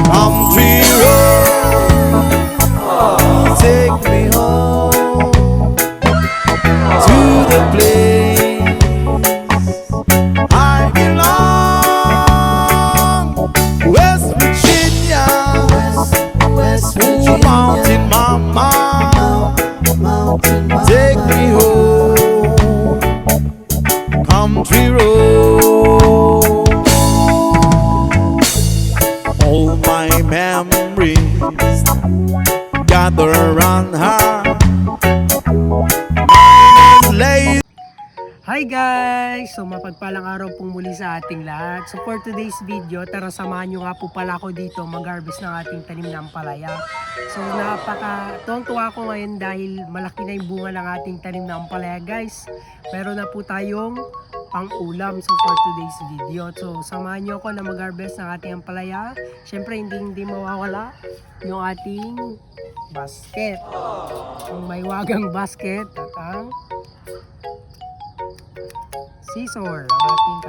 Country road, take me home to the place I belong. West Virginia, Ooh, mountain mama, take me home. Country road, all my memories gather around her. Lay Hi guys! So mapagpalang araw pong muli sa ating lahat. So for today's video, tara samahan nyo nga po pala ako dito mag-harvest ng ating tanim na ampalaya. So tuwang-tuwa ako ngayon dahil malaki na yung bunga ng ating tanim na ampalaya guys. Meron na po tayong pang-ulam so for today's video. So samahan nyo ako na mag-harvest ng ating ampalaya. Siyempre hindi mawawala yung ating basket. Ang may wagang basket at ang scissor, ang ating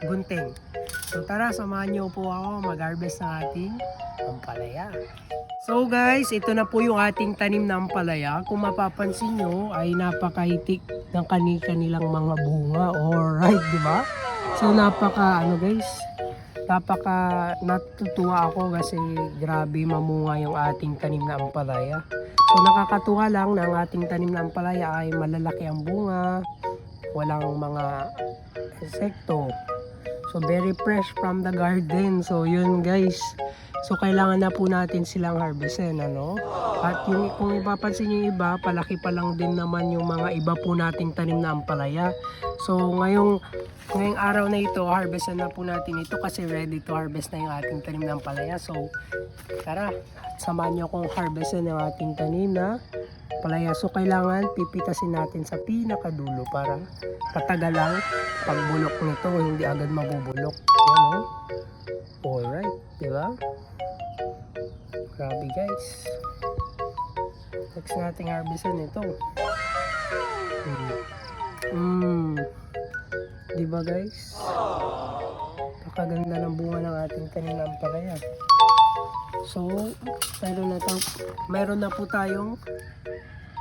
gunting. So tara, samahan niyo po ako mag-harvest ng ating ampalaya. So guys, ito na po yung ating tanim na ampalaya. Kung mapapansin nyo ay napakahitik ng kanilang mga bunga. Alright, di ba? So napaka natutuwa ako kasi grabe mamunga yung ating tanim na ampalaya. So nakakatuwa lang na ang ating tanim na ampalaya ay malalaki ang bunga, walang mga insekto. So very fresh from the garden. So yun guys. So kailangan na po natin silang harvestin, ano? At yung kung ipapansin yung iba, palaki pa lang din naman yung mga iba po nating tanim na ampalaya. So ngayong araw na ito, harvestin na po natin ito kasi ready to harvest na yung ating tanim na ampalaya. So tara, samahan niyo akong harvestin yung ating tanim na ampalaya. So kailangan pipitasin natin sa pinakadulo para patagal lang pagbulok nito, hindi agad mabubulok. Ano? Alright, di ba? Grabe guys. Next nating harvestin ito. Di ba guys? Napakaganda ng bunga ng ating tanim na ampalaya. So, meron na po tayong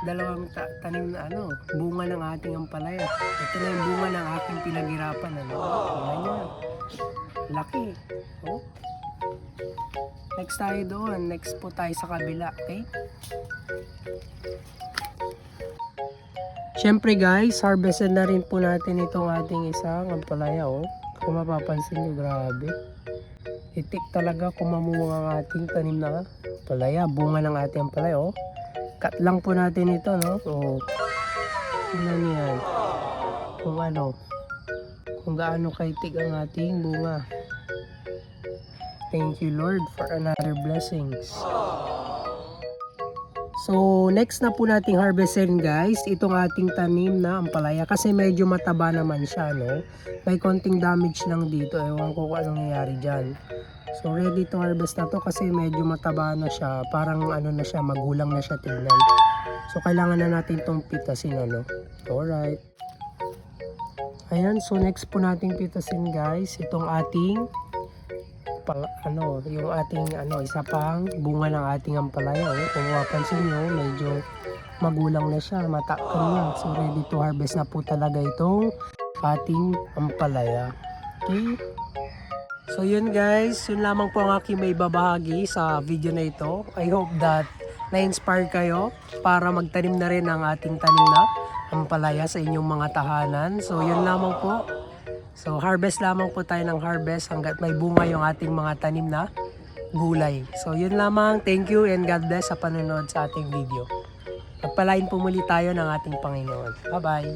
dalawang tanim na bunga ng ating ampalaya. Ito na yung bunga ng ating pinaghirapan, tingnan nyo. Laki. Oh. Next tayo doon. Next po tayo sa kabila, okay? Siyempre guys, harvestin na rin po natin itong ating isang ampalaya, oh. Kung mapapansin nyo, grabe. Itik talaga kung mamunga ang ating tanim na ampalaya. Bunga ng ating ampalaya, oh. Cut lang po natin ito, no? Oh. Tingnan niyo yan. Kung gaano kaitik ang ating bunga. Thank you Lord for another blessings. So next na po nating harvestin guys, itong ating tanim na ampalaya kasi medyo mataba naman siya, no? May konting damage lang dito, ewan ko kung anong nangyari dyan. So ready to harvest na to kasi medyo mataba na siya, parang na siya, magulang na siya tingnan. So kailangan na natin itong pitasin, Alright. Ayan, so next po nating pitasin guys, itong ating yung ating isa pang bunga ng ating ampalaya, oh. Kung mapapansin nyo, medyo magulang na siya, matakam na. So ready to harvest na po talaga itong ating ampalaya. Okay? So yun guys, yun lamang po ang aking may babahagi sa video na ito. I hope that na-inspire kayo para magtanim na rin ng ating tanim na ampalaya sa inyong mga tahanan. So yun lamang po. So harvest lamang po tayo ng harvest hanggat may bunga yung ating mga tanim na gulay. So yun lamang. Thank you and God bless sa panonood sa ating video. Pagpalain po muli tayo ng ating Panginoon. Bye-bye!